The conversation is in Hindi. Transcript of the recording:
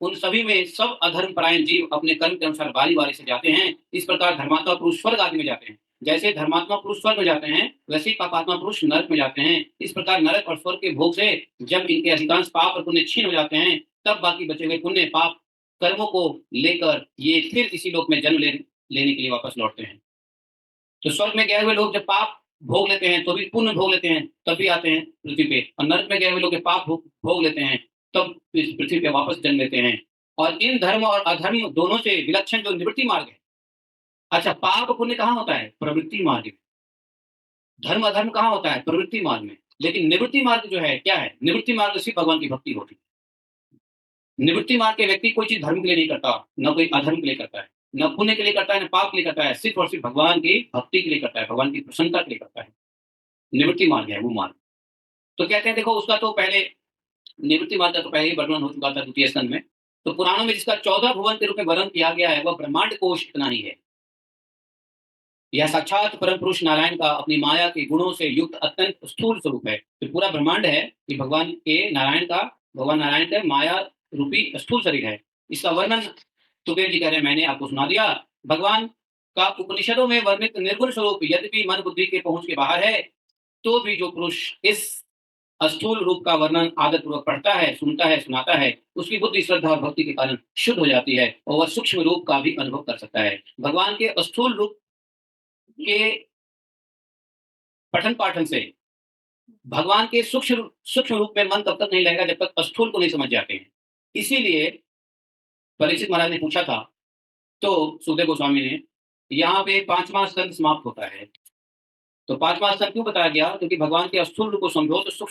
उन सभी में सब अधर्मपरायण जीव अपने कर्म के अनुसार बारी-बारी से जाते हैं। इस प्रकार धर्मात्मा पुरुष स्वर्ग आदि में जाते हैं। जैसे धर्मात्मा पुरुष स्वर्ग में जाते हैं, वैसे ही पापात्मा पुरुष नरक में जाते हैं। इस प्रकार नरक और स्वर्ग के भोग से जब इनके अधिकांश पाप और पुण्य क्षीण हो जाते हैं, तब बाकी बचे हुए पुण्य, पाप, कर्मों को लेकर ये फिर इसी लोक में जन्म लेने के लिए वापस लौटते हैं। तो स्वर्ग में गए हुए लोग जब पाप भोग लेते हैं, तो भी पुण्य भोग लेते हैं, तब भी आते हैं पृथ्वी पे। और नरक में गए हुए लोग जब पाप भोग लेते हैं, तब इस पृथ्वी पे वापस जन्म लेते हैं। और इन धर्म और अधर्म दोनों से विलक्षण जो निवृत्ति मार्ग है। अच्छा, पाप पुण्य कहाँ होता है? प्रवृत्ति मार्ग में। धर्म अधर्म कहाँ होता है? प्रवृत्ति मार्ग में। लेकिन निवृत्ति मार्ग जो है, क्या है? निवृत्ति मार्ग सिर्फ भगवान की भक्ति होती है। निवृत्ति मार्ग के व्यक्ति कोई चीज़ धर्म के लिए नहीं करता, ना कोई अधर्म के लिए करता है, ना पुण्य के लिए करता है, ना पाप के लिए करता है, सिर्फ और सिर्फ भगवान की भक्ति के लिए करता है, भगवान की प्रसन्नता के लिए करता है। निवृत्ति मार्ग है वो मार्ग। तो कहते हैं देखो उसका तो पहले निवृत्ति मार्ग का तो पहले ही वर्णन हो चुका था द्वितीय स्कंद में। तो पुराणों में जिसका 14 भुवन के रूप में वर्णन किया गया है, वह ब्रह्मांड कोश इतना ही है। यह साक्षात परम पुरुष नारायण का अपनी माया के गुणों से युक्त अत्यंत स्थूल स्वरूप है। तो पूरा ब्रह्मांड है कि भगवान नारायण का माया रूपी स्थूल शरीर है। इसका वर्णन सुखदेव जी कह रहे हैं, मैंने आपको सुना दिया। भगवान का उपनिषदों में वर्णित निर्गुण स्वरूप यद्यपि मन बुद्धि के पहुंच के बाहर है, तो भी जो पुरुष इस स्थूल रूप का वर्णन आदत पूर्वक पढ़ता है, सुनता है, सुनाता है, उसकी बुद्धि, श्रद्धा और भक्ति के कारण शुद्ध हो जाती है और वह सूक्ष्म रूप का भी अनुभव कर सकता है। भगवान के स्थूल रूप के पठन पाठन से भगवान के सूक्ष्म रूप में मन तब तक नहीं लगेगा जब तक स्थूल को नहीं समझ जाते हैं। इसीलिए परीक्षित महाराज ने पूछा था, तो सुखदेव गोस्वामी ने, यहाँ पे 5वां स्कंद समाप्त होता है। तो 5वां स्कंद क्यों बताया गया? क्योंकि भगवान के स्थूल रूप को समझो तो सूक्ष्म